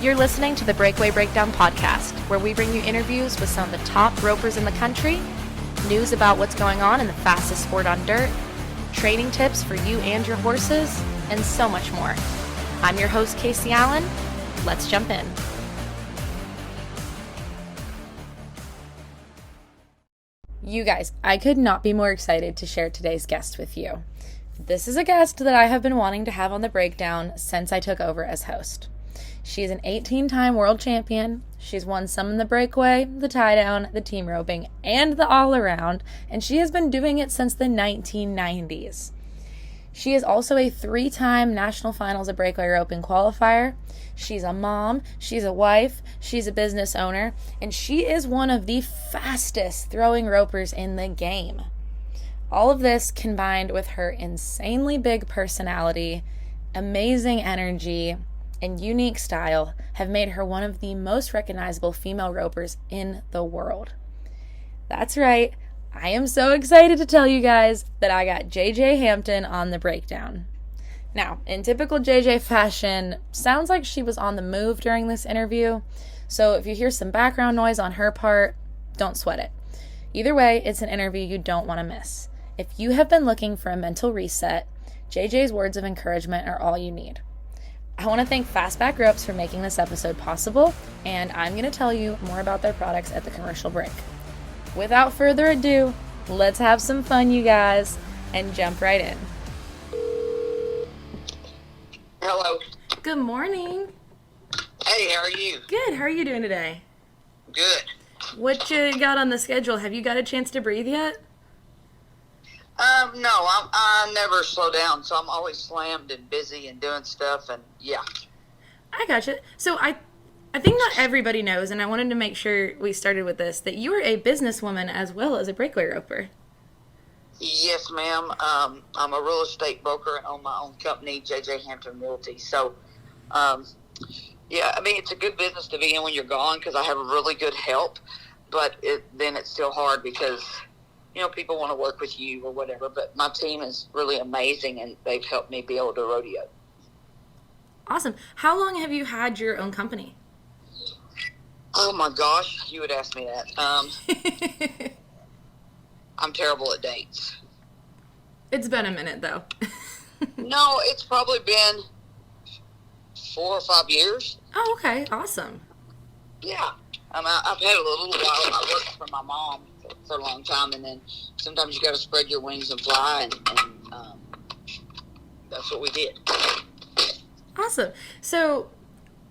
You're listening to the Breakaway Breakdown podcast, where we bring you interviews with some of the top ropers in the country, news about what's going on in the fastest sport on dirt, training tips for you and your horses, and so much more. I'm your host, Casey Allen. Let's jump in. You guys, I could not be more excited to share today's guest with you. This is a guest that I have been wanting to have on the breakdown since I took over as host. She is an 18-time world champion. She's won some in the breakaway, the tie-down, the team roping, and the all-around, and she has been doing it since the 1990s. She is also a 3-time National Finals of Breakaway Roping qualifier. She's a mom, she's a wife, she's a business owner, and she is one of the fastest throwing ropers in the game. All of this combined with her insanely big personality, amazing energy, and unique style have made her one of the most recognizable female ropers in the world. That's right, I am so excited to tell you guys that I got JJ Hampton on the breakdown. Now, in typical JJ fashion, sounds like she was on the move during this interview, so if you hear some background noise on her part, don't sweat it. Either way, it's an interview you don't want to miss. If you have been looking for a mental reset, JJ's words of encouragement are all you need. I want to thank Fastback Ropes for making this episode possible, and I'm going to tell you more about their products at the commercial break. Without further ado, let's have some fun, you guys, and jump right in. Hello. Good morning. Hey, how are you? Good. How are you doing today? Good. What you got on the schedule? Have you got a chance to breathe yet? No, I never slow down, so I'm always slammed and busy and doing stuff, and yeah. I gotcha. So I think not everybody knows, and I wanted to make sure we started with this, that you are a businesswoman as well as a breakaway roper. Yes, ma'am. I'm a real estate broker and own my own company, JJ Hampton Realty. So, yeah, I mean, it's a good business to be in when you're gone because I have really good help, but then it's still hard because, you know, people want to work with you or whatever, but my team is really amazing, and they've helped me be able to rodeo. Awesome. How long have you had your own company? Oh, my gosh, you would ask me that. I'm terrible at dates. It's been a minute, though. No, it's probably been 4 or 5 years. Oh, okay. Awesome. Yeah. I've had a little while. I worked for my mom for a long time, and then sometimes you got to spread your wings and fly, and that's what we did. Awesome. So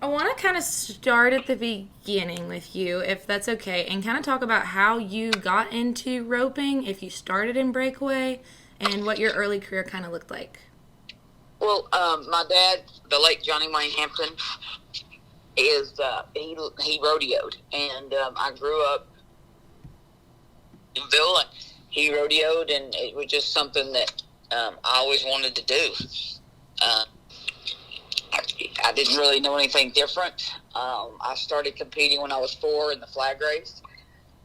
I want to kind of start at the beginning with you, if that's okay, and kind of talk about how you got into roping, if you started in breakaway, and what your early career kind of looked like. Well, my dad, the late Johnny Wayne Hampton, is he rodeoed, and I grew up in Ville, and he rodeoed, and it was just something that I always wanted to do. I didn't really know anything different. I started competing when I was 4 in the flag race.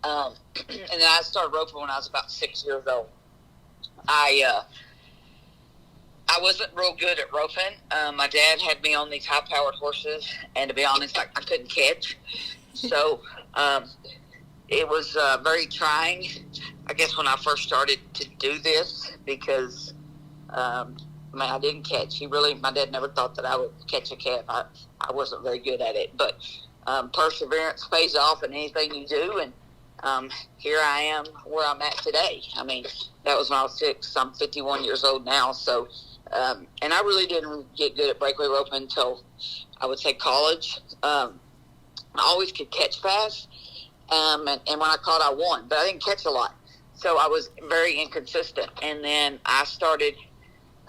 And then I started roping when I was about 6 years old. I wasn't real good at roping. My dad had me on these high-powered horses, and to be honest, I couldn't catch. So it was very trying, I guess, when I first started to do this because I didn't catch. My dad never thought that I would catch a calf. I wasn't very good at it. But perseverance pays off in anything you do, and here I am where I'm at today. I mean, that was when I was 6. I'm 51 years old now. So, and I really didn't get good at breakaway roping until, I would say, college. I always could catch fast, and when I caught, I won. But I didn't catch a lot. So I was very inconsistent. And then I started...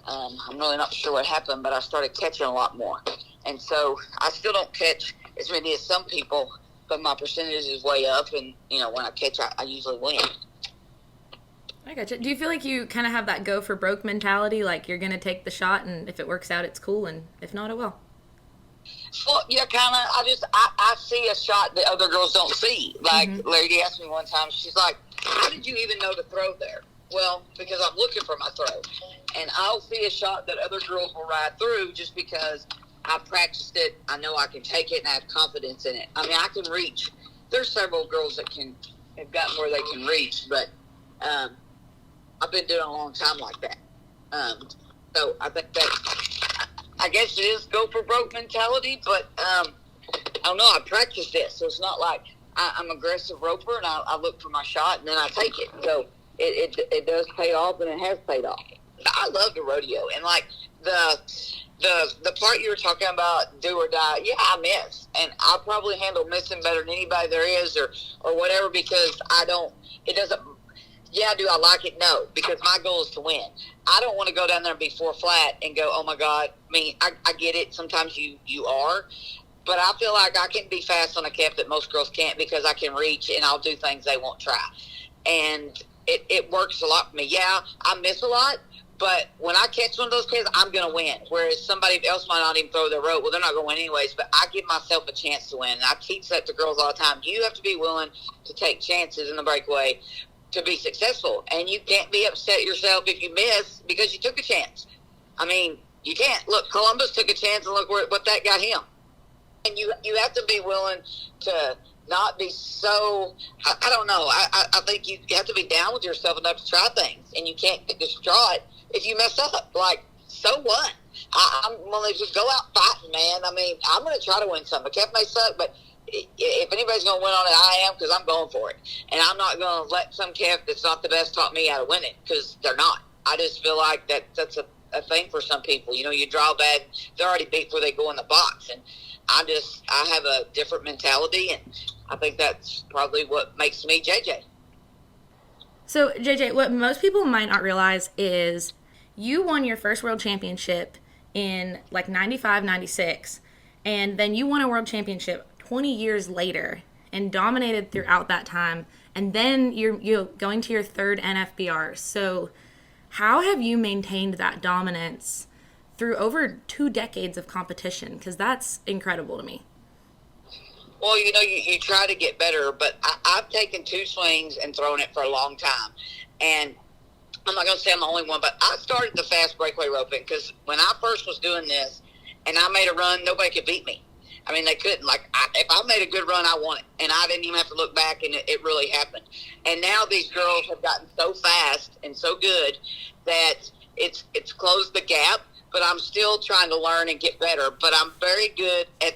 I'm really not sure what happened, but I started catching a lot more. And so I still don't catch as many as some people, but my percentage is way up. And, you know, when I catch, I usually win. I gotcha. Do you feel like you kind of have that go for broke mentality? Like you're going to take the shot, and if it works out, it's cool. And if not, it will. Well, yeah, kind of. I see a shot that other girls don't see. Like, lady asked me one time, she's like, how did you even know to throw there? Well, because I'm looking for my throw. And I'll see a shot that other girls will ride through just because I practiced it. I know I can take it, and I have confidence in it. I mean, I can reach. There's several girls that have gotten where they can reach, but I've been doing it a long time like that. So I think that, I guess it is go for broke mentality, but I don't know. I practiced it, so it's not like I'm an aggressive roper, and I look for my shot, and then I take it. So it does pay off, and it has paid off. I love the rodeo, and like the part you were talking about, do or die. Yeah, I miss, and I probably handle missing better than anybody there is, or whatever, because I don't. It doesn't. Yeah, do I like it? No, because my goal is to win. I don't want to go down there and be 4 flat and go, oh my God. I mean, I get it. Sometimes you are, but I feel like I can be fast on a calf that most girls can't, because I can reach and I'll do things they won't try, and it works a lot for me. Yeah, I miss a lot. But when I catch one of those kids, I'm going to win. Whereas somebody else might not even throw their rope. Well, they're not going to win anyways. But I give myself a chance to win. And I teach that to girls all the time. You have to be willing to take chances in the breakaway to be successful. And you can't be upset yourself if you miss because you took a chance. I mean, you can't. Look, Columbus took a chance, and look what that got him. And you have to be willing to not be so, I don't know. I think you have to be down with yourself enough to try things. And you can't get distraught if you mess up. Like, so what? I'm going to just go out fighting, man. I mean, I'm going to try to win something. The calf may suck, but if anybody's going to win on it, I am, because I'm going for it. And I'm not going to let some calf that's not the best taught me how to win it, because they're not. I just feel like that's a thing for some people. You know, you draw bad, they're already beat before they go in the box. And I have a different mentality, and I think that's probably what makes me JJ. So, JJ, what most people might not realize is you won your first world championship in like 95, 96, and then you won a world championship 20 years later and dominated throughout that time, and then you're going to your third NFBR. So how have you maintained that dominance through over 2 decades of competition? Because that's incredible to me. Well, you know, you try to get better, but I've taken 2 swings and thrown it for a long time. And I'm not going to say I'm the only one, but I started the fast breakaway roping because when I first was doing this and I made a run, nobody could beat me. I mean, they couldn't. Like, if I made a good run, I won it. And I didn't even have to look back, and it really happened. And now these girls have gotten so fast and so good that it's closed the gap, but I'm still trying to learn and get better. But I'm very good at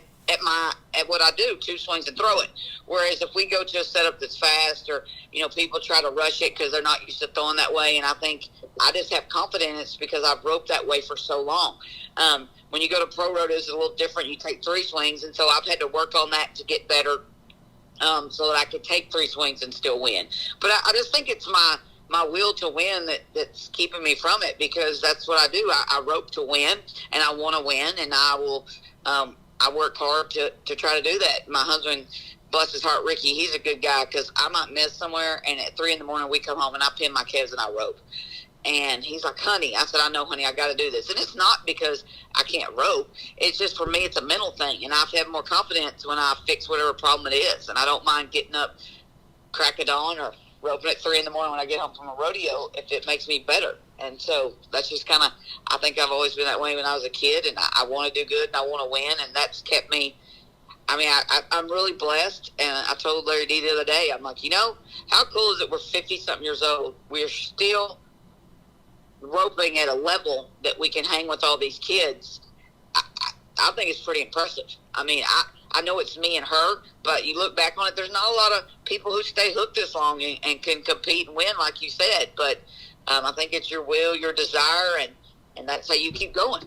what I do, 2 swings and throw it. Whereas if we go to a setup that's fast, or, you know, people try to rush it because they're not used to throwing that way, and I think I just have confidence because I've roped that way for so long. When you go to pro rodeos, it's a little different. You take 3 swings, and so I've had to work on that to get better, so that I could take 3 swings and still win. But I just think it's my will to win that's keeping me from it, because that's what I do. I rope to win, and I want to win, and I will I work hard to try to do that. My husband, bless his heart, Ricky, he's a good guy, because I might miss somewhere, and at 3 a.m. we come home, and I pin my calves and I rope. And he's like, honey, I said, I know, honey, I got to do this. And it's not because I can't rope. It's just, for me, it's a mental thing. And I have to have more confidence when I fix whatever problem it is. And I don't mind getting up crack of dawn or roping at 3 a.m. when I get home from a rodeo if it makes me better. And so that's just kind of, I think I've always been that way when I was a kid. And I want to do good and I want to win. And that's kept me, I mean, I'm really blessed. And I told Larry D the other day, I'm like, you know, how cool is it we're 50-something years old? We're still roping at a level that we can hang with all these kids. I think it's pretty impressive. I mean, I know it's me and her, but you look back on it, there's not a lot of people who stay hooked this long and can compete and win, like you said. But I think it's your will, your desire, and that's how you keep going.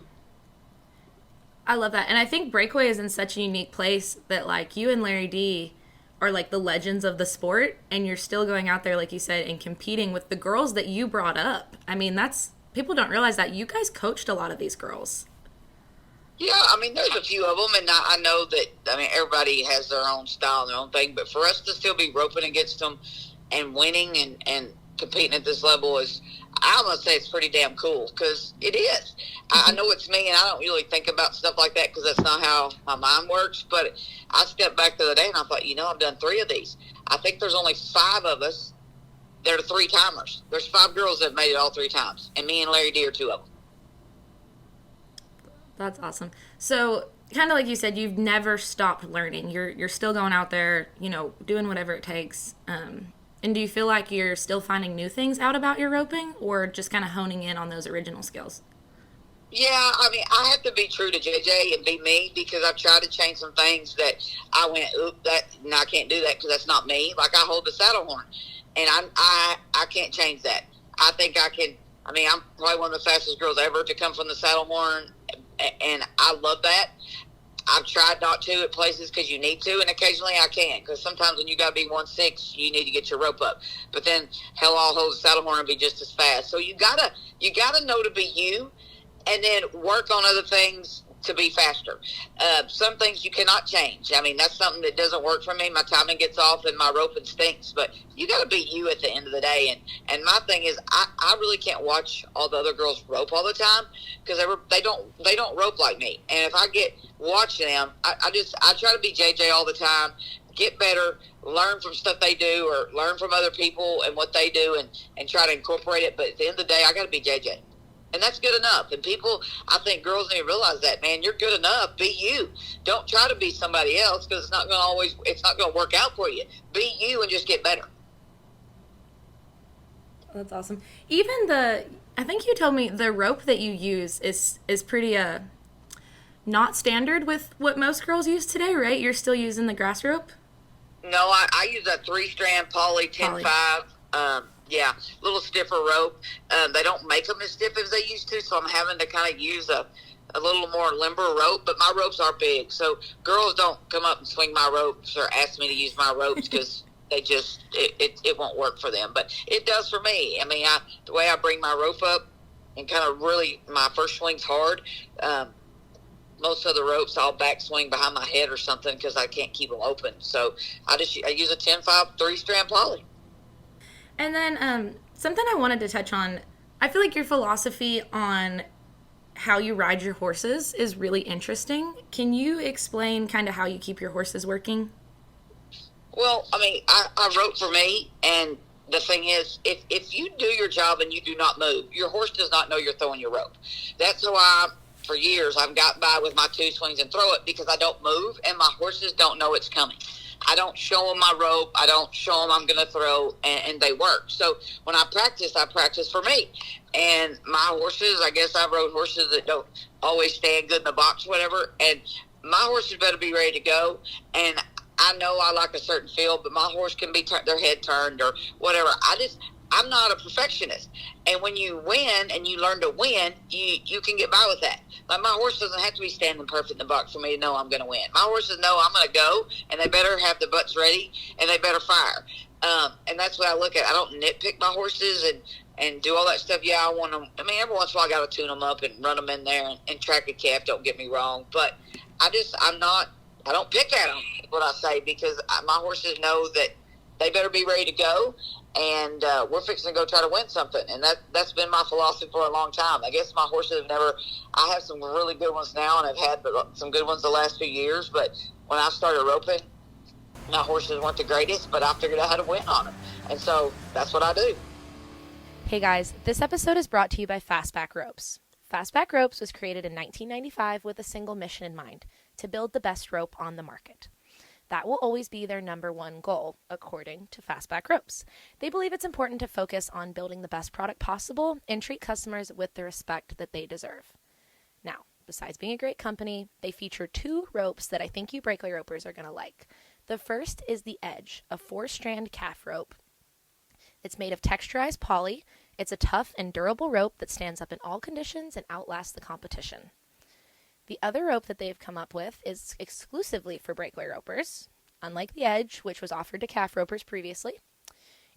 I love that. And I think breakaway is in such a unique place that, like, you and Larry D are like the legends of the sport, and you're still going out there, like you said, and competing with the girls that you brought up. I mean, that's, people don't realize that you guys coached a lot of these girls. Yeah, I mean, there's a few of them, and I know that, I mean, everybody has their own style and their own thing, but for us to still be roping against them and winning and competing at this level is, I'm going to say, it's pretty damn cool, because it is. I know it's me, and I don't really think about stuff like that because that's not how my mind works, but I stepped back the other day and I thought, you know, I've done 3 of these. I think there's only 5 of us that are 3-timers. There's 5 girls that have made it all 3 times, and me and Larry D are 2 of them. That's awesome. So kind of like you said, you've never stopped learning. You're still going out there, doing whatever it takes. And do you feel like you're still finding new things out about your roping, or just kind of honing in on those original skills? Yeah, I mean, I have to be true to JJ and be me because I've tried to change some things that I went, oop, no, I can't do that because that's not me. Like I hold the saddle horn, and I can't change that. I think I can. I mean, I'm probably one of the fastest girls ever to come from the saddle horn, and I love that. I've tried not to at places because you need to, and occasionally I can because sometimes when you got to be 1.6, you need to get your rope up. But then hell, I'll hold the saddle horn and be just as fast. So you gotta know to be you, and then work on other things to be faster. Some things you cannot change. I mean, that's something that doesn't work for me. My timing gets off and my roping stinks, but you got to be you at the end of the day. And my thing is, I really can't watch all the other girls rope all the time because they don't rope like me. And if I get watching them, I try to be JJ all the time, get better, learn from stuff they do or learn from other people and what they do and try to incorporate it. But at the end of the day, I got to be JJ. And that's good enough. And people, I think girls need to realize that, man, you're good enough. Be you. Don't try to be somebody else because it's not going to work out for you. Be you and just get better. That's awesome. Even I think you told me the rope that you use is pretty, not standard with what most girls use today, right? You're still using the grass rope? No, I use a 3-strand poly 10-5. Yeah, a little stiffer rope. They don't make them as stiff as they used to, so I'm having to kind of use a little more limber rope, but my ropes are big. So girls don't come up and swing my ropes or ask me to use my ropes because they just, it won't work for them. But it does for me. I mean, the way I bring my rope up and kind of really, my first swing's hard. Most of the ropes I'll back swing behind my head or something because I can't keep them open. So I use a 10-5 3-strand poly. And then something I wanted to touch on, I feel like your philosophy on how you ride your horses is really interesting. Can you explain kind of how you keep your horses working? Well, I mean, I wrote for me, and the thing is, if you do your job and you do not move, your horse does not know you're throwing your rope. That's why for years I've gotten by with my 2 swings and throw it because I don't move, and my horses don't know it's coming. I don't show them my rope. I don't show them I'm going to throw, and they work. So when I practice for me. And my horses, I guess I rode horses that don't always stand good in the box, whatever. And my horses better be ready to go. And I know I like a certain field, but my horse can be their head turned or whatever. I'm not a perfectionist. And when you win and you learn to win, you can get by with that. Like my horse doesn't have to be standing perfect in the box for me to know I'm going to win. My horses know I'm going to go, and they better have the butts ready, and they better fire. And that's what I look at. I don't nitpick my horses and do all that stuff. Yeah, I want them. I mean, every once in a while I got to tune them up and run them in there and track a calf. Don't get me wrong. But I don't pick at them, what I say, because my horses know that they better be ready to go. And we're fixing to go try to win something. And that's been my philosophy for a long time. I guess my horses I have some really good ones now, and I've had some good ones the last few years. But when I started roping, my horses weren't the greatest, but I figured out how to win on them. And so that's what I do. Hey guys, this episode is brought to you by Fastback Ropes. Fastback Ropes was created in 1995 with a single mission in mind, to build the best rope on the market. That will always be their number one goal, according to Fastback Ropes. They believe it's important to focus on building the best product possible and treat customers with the respect that they deserve. Now, besides being a great company, they feature 2 ropes that I think you breakaway ropers are going to like. The first is the Edge, a 4-strand calf rope. It's made of texturized poly. It's a tough and durable rope that stands up in all conditions and outlasts the competition. The other rope that they've come up with is exclusively for breakaway ropers, unlike the Edge, which was offered to calf ropers previously.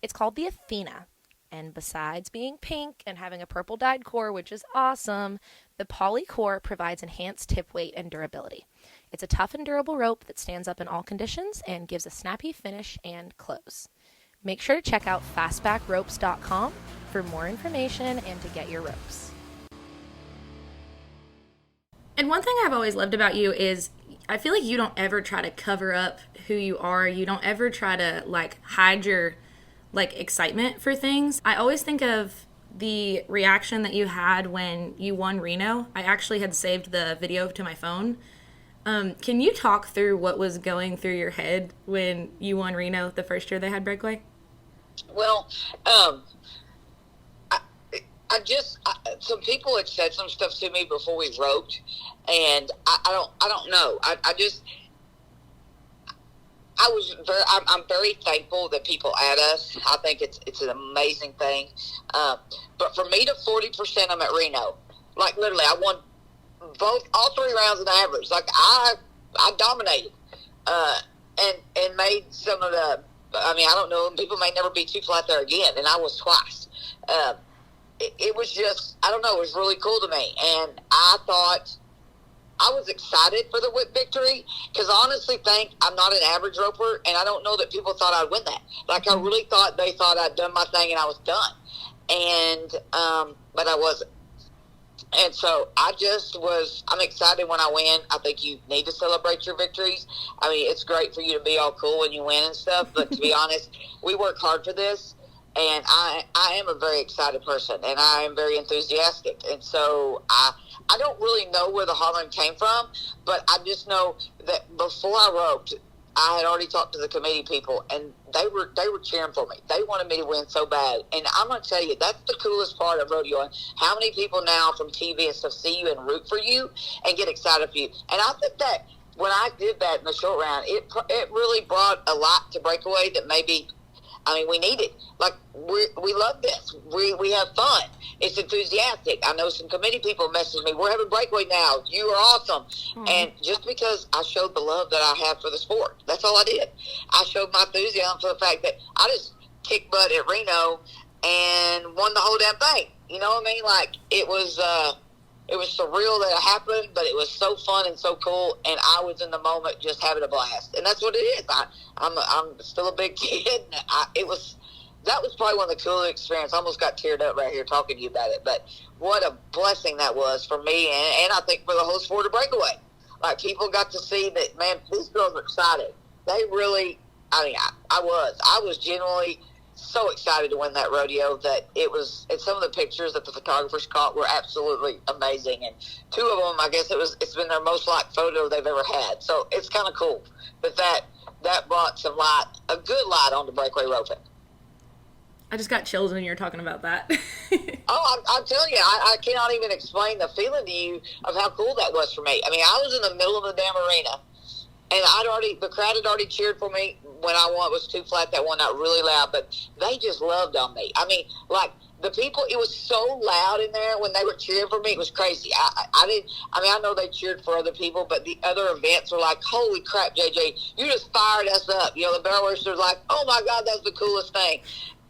It's called the Athena, and besides being pink and having a purple dyed core, which is awesome, the poly core provides enhanced tip weight and durability. It's a tough and durable rope that stands up in all conditions and gives a snappy finish and close. Make sure to check out fastbackropes.com for more information and to get your ropes. And one thing I've always loved about you is I feel like you don't ever try to cover up who you are. You don't ever try to hide your excitement for things. I always think of the reaction that you had when you won Reno. I actually had saved the video to my phone Can you talk through what was going through your head when you won Reno the first year they had Breakaway? Well, I, some people had said some stuff to me before we wrote, and I don't know. I'm very thankful that people add us. I think it's an amazing thing. But for me to 40% I'm at Reno, like literally, I won all 3 rounds in average. Like I dominated, and made some of the. I mean, I don't know. People may never be too flat there again, and I was twice. It was just, I don't know. It was really cool to me, and I thought. I was excited for the whip victory because I honestly think I'm not an average roper, and I don't know that people thought I'd win that. Like, I really thought they thought I'd done my thing and I was done. And, but I wasn't. And so I'm excited when I win. I think you need to celebrate your victories. I mean, it's great for you to be all cool when you win and stuff, but to be honest, we work hard for this. And I am a very excited person, and I am very enthusiastic. And so I don't really know where the hollering came from, but I just know that before I roped, I had already talked to the committee people, and they were cheering for me. They wanted me to win so bad. And I'm going to tell you, that's the coolest part of rodeoing. How many people now from TV and stuff see you and root for you and get excited for you. And I think that when I did that in the short round, it really brought a lot to Breakaway that maybe – I mean, we need it. Like, we love this. We have fun. It's enthusiastic. I know some committee people message me, we're having Breakaway now. You are awesome. Mm-hmm. And just because I showed the love that I have for the sport, that's all I did. I showed my enthusiasm for the fact that I just kicked butt at Reno and won the whole damn thing. You know what I mean? Like, it was surreal that it happened, but it was so fun and so cool, and I was in the moment just having a blast. And that's what it is. I'm still a big kid. That was probably one of the coolest experiences. I almost got teared up right here talking to you about it, but what a blessing that was for me, and I think for the whole sport of Breakaway. Like, people got to see that, man, these girls are excited. They really, I mean, I was genuinely so excited to win that rodeo that and some of the pictures that the photographers caught were absolutely amazing. And 2 of them, I guess it's been their most liked photo they've ever had. So it's kind of cool. But that brought some light, a good light onto breakaway roping. I just got chills when you were talking about that. I'm telling you, I cannot even explain the feeling to you of how cool that was for me. I mean, I was in the middle of the damn arena, and the crowd had already cheered for me when I won. It was too flat that one, not really loud, but they just loved on me. I mean, like, the people, it was so loud in there when they were cheering for me. It was crazy. I know they cheered for other people, but the other events were like, holy crap, JJ, you just fired us up. You know, the barrel racers were like, oh my God, that's the coolest thing.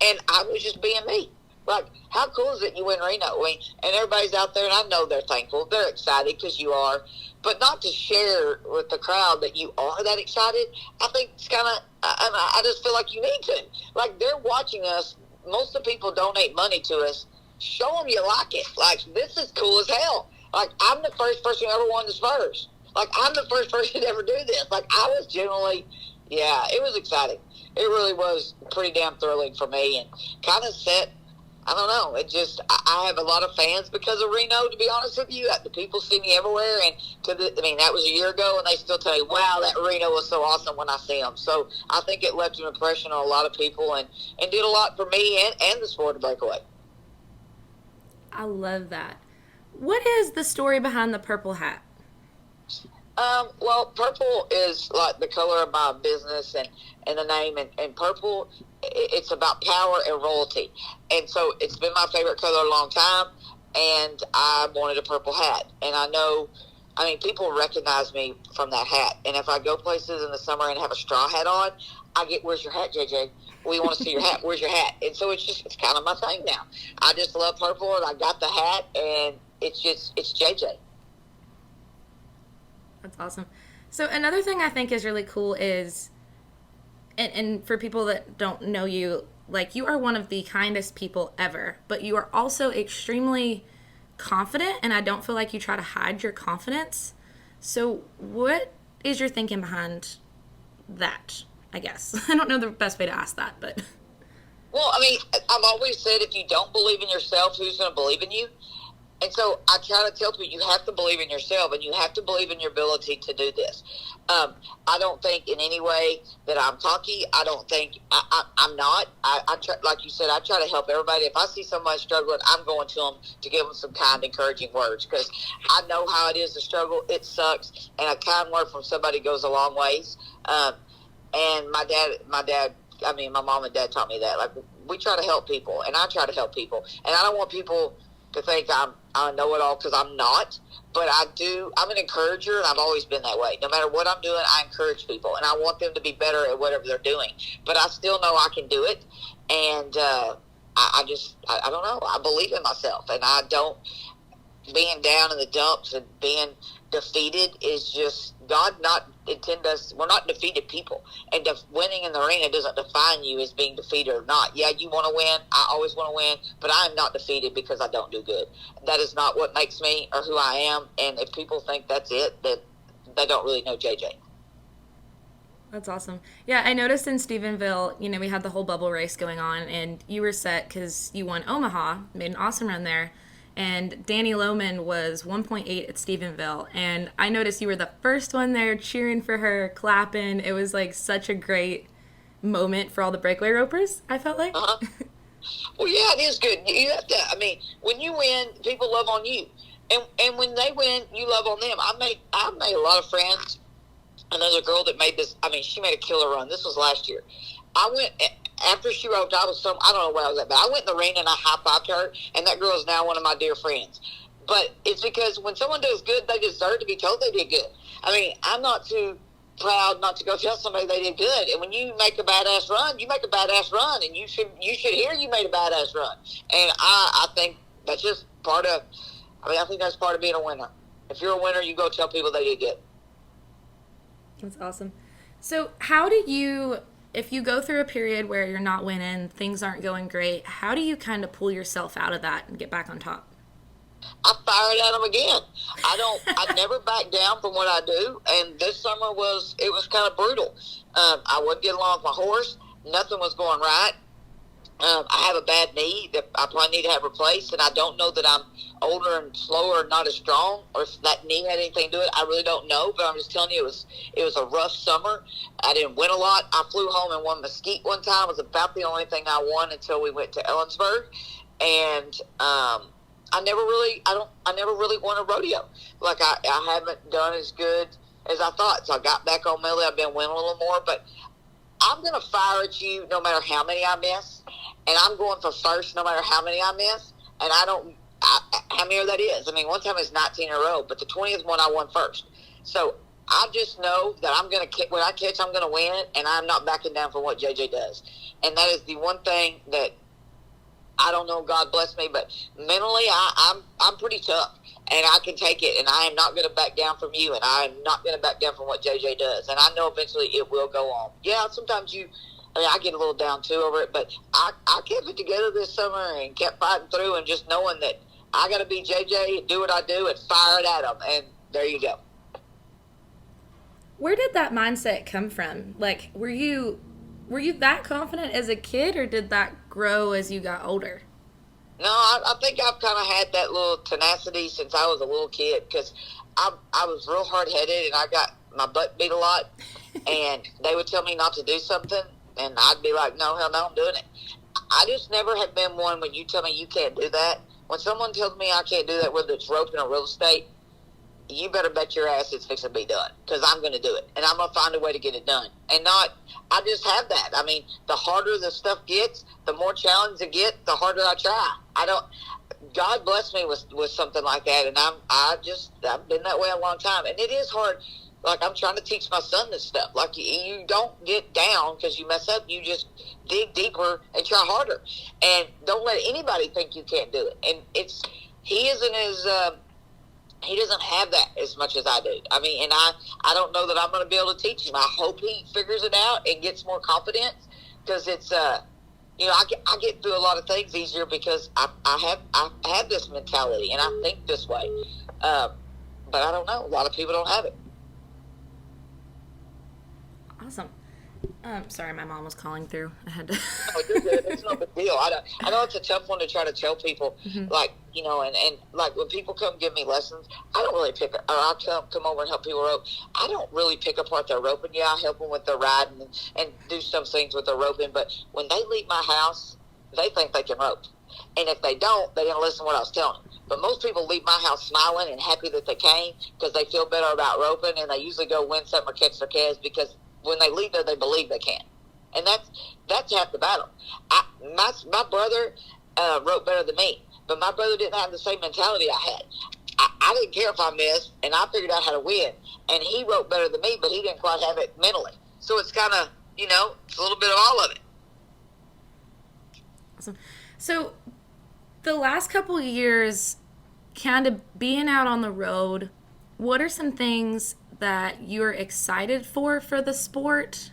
And I was just being me. Like, how cool is it you win Reno? I mean, and everybody's out there, and I know they're thankful. They're excited because you are. But not to share with the crowd that you are that excited, I think it's kind of, I just feel like you need to. Like, they're watching us. Most of the people donate money to us. Show them you like it. Like, this is cool as hell. Like, I'm the first person who ever won the Spurs. Like, I'm the first person to ever do this. Like, I was genuinely, yeah, it was exciting. It really was pretty damn thrilling for me, and kind of set, I don't know, it just, I have a lot of fans because of Reno, to be honest with you. The people see me everywhere, and that was a year ago, and they still tell me, wow, that Reno was so awesome when I see them. So I think it left an impression on a lot of people and did a lot for me and the sport of breakaway. I love that. What is the story behind the purple hat? Well, purple is like the color of my business and the name, and purple, it's about power and royalty. And so it's been my favorite color a long time, and I wanted a purple hat. And people recognize me from that hat. And if I go places in the summer and have a straw hat on, I get, where's your hat, JJ? We want to see your hat. Where's your hat? And so it's kind of my thing now. I just love purple, and I got the hat, and it's JJ. That's awesome. So another thing I think is really cool is, and for people that don't know you, like, you are one of the kindest people ever, but you are also extremely confident, and I don't feel like you try to hide your confidence. So what is your thinking behind that, I guess? I don't know the best way to ask that, but... Well, I mean, I've always said if you don't believe in yourself, who's going to believe in you? And so I try to tell people, you have to believe in yourself, and you have to believe in your ability to do this. I don't think in any way that I'm cocky. I don't think I'm not. I try, like you said, I try to help everybody. If I see somebody struggling, I'm going to them to give them some kind, encouraging words, because I know how it is to struggle. It sucks, and a kind word from somebody goes a long ways. And my mom and dad taught me that. Like, we try to help people, and I try to help people, and I don't want people to think I know it all, because I'm not. But I'm an encourager, and I've always been that way. No matter what I'm doing, I encourage people, and I want them to be better at whatever they're doing. But I still know I can do it, and I don't know. I believe in myself, and I don't. Being down in the dumps and being defeated is just, God not intend us. We're not defeated people, and winning in the arena doesn't define you as being defeated or not. Yeah, you want to win. I always want to win, but I am not defeated because I don't do good. That is not what makes me or who I am. And if people think that's it, then they don't really know JJ. That's awesome. Yeah, I noticed in Stephenville, we had the whole bubble race going on, and you were set because you won Omaha, made an awesome run there. And Danny Lohman was 1.8 at Stephenville. And I noticed you were the first one there cheering for her, clapping. It was like such a great moment for all the breakaway ropers, I felt like. Uh-huh. Well, yeah, it is good. You have to, when you win, people love on you. And when they win, you love on them. I've made a lot of friends. Another girl that made this, she made a killer run. This was last year. I went, after she roped, I don't know where I was at, but I went in the ring and I high-fived her, and that girl is now one of my dear friends. But it's because when someone does good, they deserve to be told they did good. I'm not too proud not to go tell somebody they did good. And when you make a badass run, you make a badass run, and you should hear you made a badass run. And I think that's just part of, I think that's part of being a winner. If you're a winner, you go tell people they did good. That's awesome. So how do you, if you go through a period where you're not winning, things aren't going great, how do you kind of pull yourself out of that and get back on top? I fired at them again. I never back down from what I do. And this summer it was kind of brutal. I wasn't getting along with my horse. Nothing was going right. I have a bad knee that I probably need to have replaced, and I don't know that I'm older and slower and not as strong, or if that knee had anything to do it. I really don't know, but I'm just telling you, it was a rough summer. I didn't win a lot. I flew home and won Mesquite one time. It was about the only thing I won until we went to Ellensburg, and I never really won a rodeo. Like I haven't done as good as I thought. So I got back on Millie. I've been winning a little more, but I'm going to fire at you no matter how many I miss. And I'm going for first no matter how many I miss. And how many that is. One time it's 19 in a row, but the 20th one I won first. So I just know that when I catch, I'm going to win it, and I'm not backing down from what JJ does. And that is the one thing that, I don't know, God bless me, but mentally I'm pretty tough, and I can take it, and I am not going to back down from you, and I am not going to back down from what JJ does. And I know eventually it will go on. Yeah, sometimes I get a little down too over it, but I kept it together this summer and kept fighting through, and just knowing that I got to be JJ and do what I do and fire it at them, and there you go. Where did that mindset come from? Like, were you that confident as a kid, or did that grow as you got older? No, I think I've kind of had that little tenacity since I was a little kid, because I was real hard-headed, and I got my butt beat a lot, and they would tell me not to do something, and I'd be like, no, hell no, I'm doing it. I just never have been one when you tell me you can't do that. When someone tells me I can't do that, whether it's roping or real estate, you better bet your ass it's fixing to be done, because I'm going to do it, and I'm going to find a way to get it done. And I just have that. The harder the stuff gets, the more challenging it gets, the harder I try. God bless me with something like that, and I've been that way a long time, and it is hard. Like, I'm trying to teach my son this stuff. Like, you don't get down because you mess up. You just dig deeper and try harder, and don't let anybody think you can't do it. And he doesn't have that as much as I do. And I don't know that I'm going to be able to teach him. I hope he figures it out and gets more confidence, because it's, I get through a lot of things easier because I have this mentality and I think this way. But I don't know. A lot of people don't have it. Awesome. Sorry, my mom was calling through. I had to. Oh, you're good. It's no big deal. I know it's a tough one to try to tell people, like, and like when people come give me lessons, I don't really pick, or I'll come over and help people rope. I don't really pick apart their roping. Yeah, I help them with their riding and do some things with their roping, but when they leave my house, they think they can rope. And if they don't, they didn't listen to what I was telling them. But most people leave my house smiling and happy that they came because they feel better about roping, and they usually go win something or catch their calves because when they leave there, they believe they can. And that's half the battle. My brother wrote better than me, but my brother didn't have the same mentality I had. I didn't care if I missed, and I figured out how to win. And he wrote better than me, but he didn't quite have it mentally. So it's kind of, it's a little bit of all of it. Awesome. So the last couple of years, kind of being out on the road, what are some things that you're excited for the sport?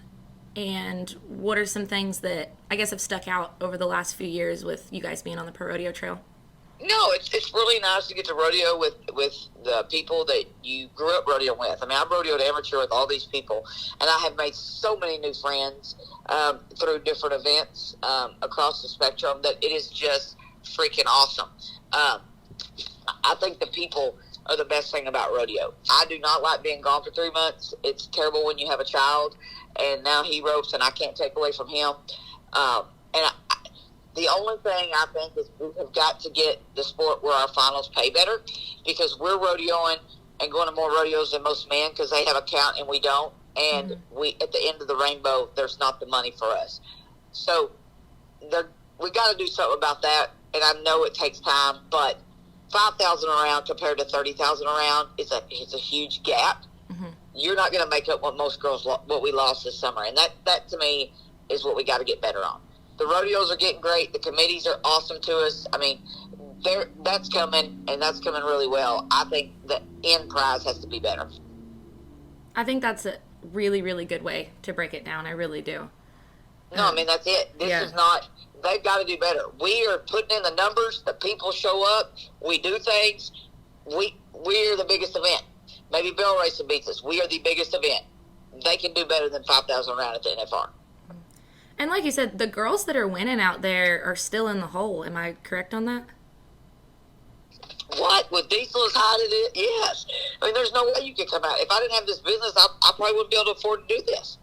And what are some things that I guess have stuck out over the last few years with you guys being on the pro rodeo trail? No, it's really nice to get to rodeo with the people that you grew up rodeoing with. I mean, I rodeoed amateur with all these people, and I have made so many new friends through different events across the spectrum that it is just freaking awesome. I think the people are the best thing about rodeo. I do not like being gone for 3 months. It's terrible when you have a child, and now he ropes, and I can't take away from him. The only thing I think is we have got to get the sport where our finals pay better, because we're rodeoing and going to more rodeos than most men because they have a count and we don't. And we at the end of the rainbow, there's not the money for us. So we got to do something about that. And I know it takes time, but 5,000 around compared to 30,000 around is a huge gap. You're not going to make up what most girls what we lost this summer, and that to me is what we got to get better on. The rodeos are getting great. The committees are awesome to us. I mean, that's coming, and that's coming really well. I think the end prize has to be better. I think that's a really, really good way to break it down. I really do. No, I mean, that's it. This is not, they've got to do better. We are putting in the numbers. The people show up. We do things. We're the biggest event. Maybe barrel racing beats us. We are the biggest event. They can do better than 5,000 around at the NFR. And like you said, the girls that are winning out there are still in the hole. Am I correct on that? What? With diesel as high as it is? Yes. I mean, there's no way you could come out. If I didn't have this business, I probably wouldn't be able to afford to do this.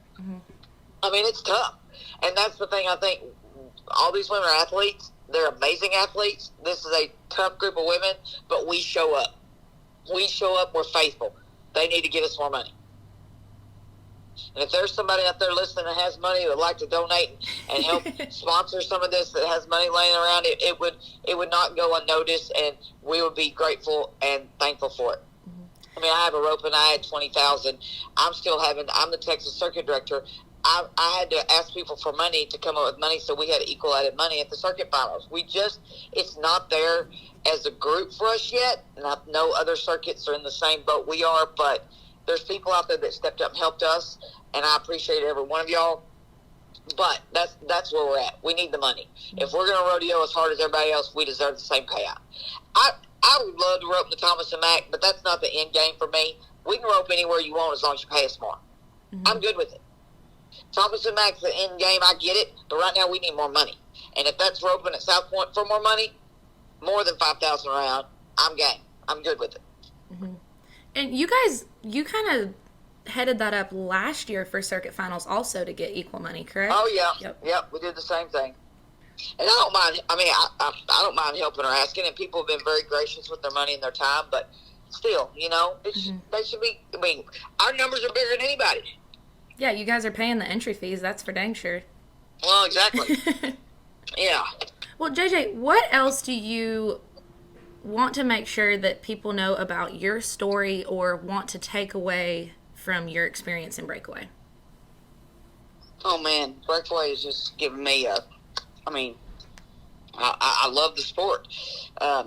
I mean, it's tough. And that's the thing. I think all these women are athletes. They're amazing athletes. This is a tough group of women, but we show up. We show up. We're faithful. They need to give us more money. And if there's somebody out there listening that has money that would like to donate and help sponsor some of this, that has money laying around, it would not go unnoticed, and we would be grateful and thankful for it. I mean, I have a rope and I had 20,000. I'm the Texas circuit director. I had to ask people for money to come up with money, so we had equal added money at the circuit finals. It's not there as a group for us yet. No other circuits are in the same boat we are, but there's people out there that stepped up and helped us, and I appreciate every one of y'all. But that's where we're at. We need the money. If we're going to rodeo as hard as everybody else, we deserve the same payout. I would love to rope the Thomas and Mack, but that's not the end game for me. We can rope anywhere you want as long as you pay us more. I'm good with it. Thomas and Mack's the end game. I get it, but right now we need more money. And if that's roping at South Point for more money, more than 5,000 around, I'm game. I'm good with it. And you kind of headed that up last year for circuit finals also to get equal money, correct? Oh, yeah. Yep, we did the same thing. And I don't mind. I mean, I don't mind helping or asking, and people have been very gracious with their money and their time, but still, they should be, I mean, our numbers are bigger than anybody. Yeah, you guys are paying the entry fees, that's for dang sure. Well, exactly. Yeah. Well, JJ, what else do you want to make sure that people know about your story or want to take away from your experience in Breakaway? Oh, man, Breakaway is just giving me I love the sport. I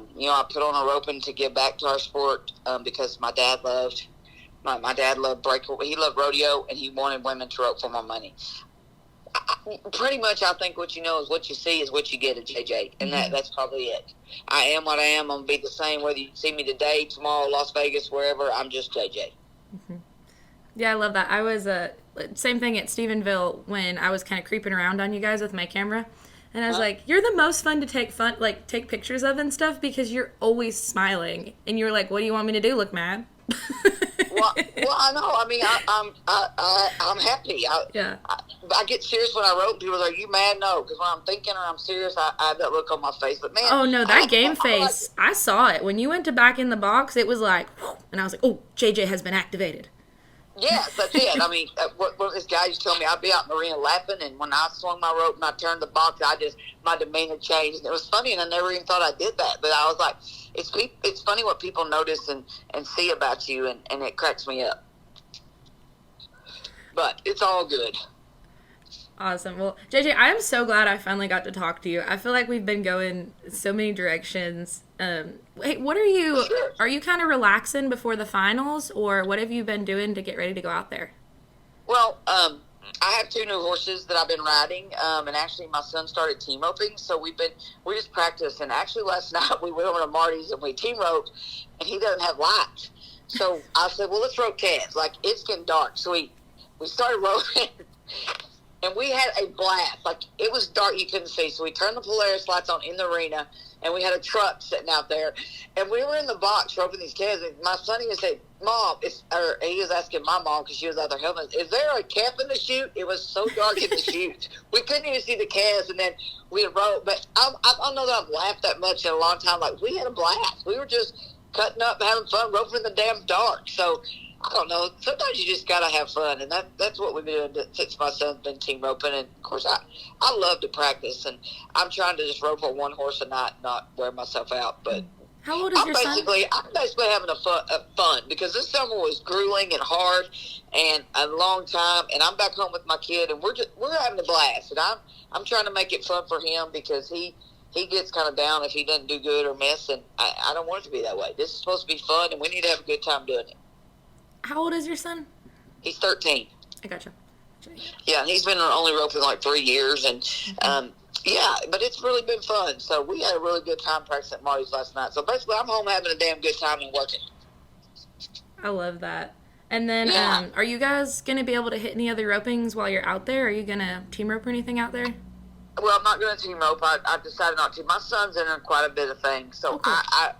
put on a roping to give back to our sport because my dad loved Breakaway. He loved rodeo, and he wanted women to rope for more money. Pretty much, I think what you know is what you see is what you get at JJ, and that's probably it. I am what I am. I'm going to be the same whether you see me today, tomorrow, Las Vegas, wherever. I'm just JJ. Yeah, I love that. I was same thing at Stephenville when I was kind of creeping around on you guys with my camera. And I was like, "You're the most fun to take pictures of and stuff because you're always smiling." And you're like, "What do you want me to do? Look mad?" Well, I know. I mean, I'm happy. I get serious when I wrote. People are like, "You mad?" No, because when I'm thinking or I'm serious, I have that look on my face. But man, oh no, that game face! I saw it when you went to back in the box. It was like, and I was like, "Oh, JJ has been activated." Yes, that's it. I mean, what this guy used to tell me, I'd be out in the arena laughing, and when I swung my rope and I turned the box, my demeanor changed. And it was funny, and I never even thought I did that. But I was like, it's funny what people notice and see about you, and it cracks me up. But it's all good. Awesome. Well, JJ, I am so glad I finally got to talk to you. I feel like we've been going so many directions. Hey, what are you? Sure. Are you kind of relaxing before the finals, or what have you been doing to get ready to go out there? Well, I have 2 new horses that I've been riding, and actually my son started team roping, so we just practiced. And actually last night we went over to Marty's and we team roped, and he doesn't have lights. So I said, well, let's rope calves. Like, it's getting dark, so we started roping. And we had a blast. Like, it was dark, you couldn't see. So we turned the Polaris lights on in the arena, and we had a truck sitting out there. And we were in the box roping these calves. And my son even said, Mom, he was asking my mom because she was out there helping us, is there a calf in the chute? It was so dark in the chute. We couldn't even see the calves, and then we had roped. But I don't know that I've laughed that much in a long time. Like, we had a blast. We were just cutting up, having fun, roping in the damn dark. So, I don't know. Sometimes you just gotta have fun, and that's what we've been doing since my son's been team roping. And of course, I love to practice, and I'm trying to just rope on one horse and not wear myself out. But how old is your son? I'm basically having a fun because this summer was grueling and hard and a long time, and I'm back home with my kid, and we're having a blast, and I'm trying to make it fun for him because he gets kind of down if he doesn't do good or miss, and I don't want it to be that way. This is supposed to be fun, and we need to have a good time doing it. How old is your son? He's 13. I gotcha. Yeah, he's been only roping like 3 years, and yeah, but it's really been fun. So we had a really good time practicing at Marty's last night. So basically, I'm home having a damn good time and working. I love that. And then, are you guys going to be able to hit any other ropings while you're out there? Are you going to team rope or anything out there? Well, I'm not going to team rope. I've decided not to. My son's in quite a bit of things. So okay.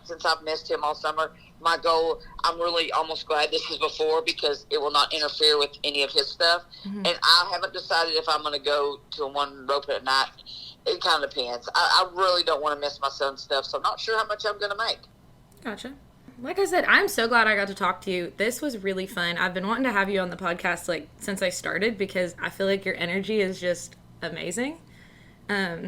Since I've missed him all summer, my goal, I'm really almost glad this is before because it will not interfere with any of his stuff. Mm-hmm. And I haven't decided if I'm going to go to one rope at night. It kind of depends. I really don't want to miss my son's stuff, so I'm not sure how much I'm going to make. Gotcha. Like I said, I'm so glad I got to talk to you. This was really fun. I've been wanting to have you on the podcast since I started because I feel like your energy is just amazing.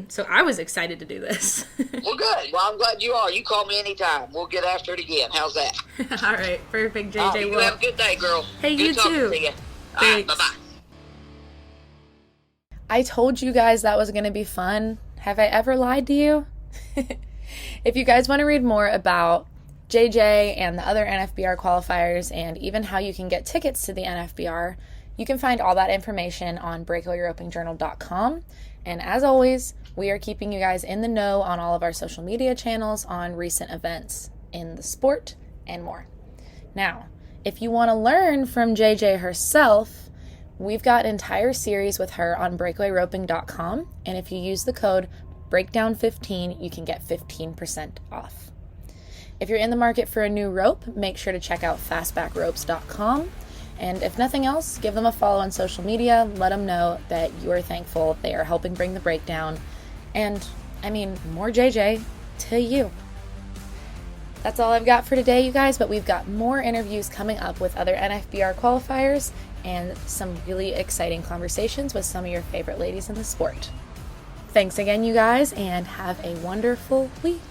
So I was excited to do this. Well, good. Well, I'm glad you are. You call me anytime. We'll get after it again. How's that? All right. Perfect, JJ. You have a good day, girl. Hey, good you too. To you. All right, bye-bye. I told you guys that was going to be fun. Have I ever lied to you? If you guys want to read more about JJ and the other NFBR qualifiers and even how you can get tickets to the NFBR, you can find all that information on breakawayropingjournal.com. And as always, we are keeping you guys in the know on all of our social media channels on recent events in the sport and more. Now, if you want to learn from JJ herself, we've got an entire series with her on breakawayroping.com. And if you use the code BREAKDOWN15, you can get 15% off. If you're in the market for a new rope, make sure to check out fastbackropes.com. And if nothing else, give them a follow on social media. Let them know that you are thankful they are helping bring the breakdown. And, more JJ to you. That's all I've got for today, you guys, but we've got more interviews coming up with other NFBR qualifiers and some really exciting conversations with some of your favorite ladies in the sport. Thanks again, you guys, and have a wonderful week.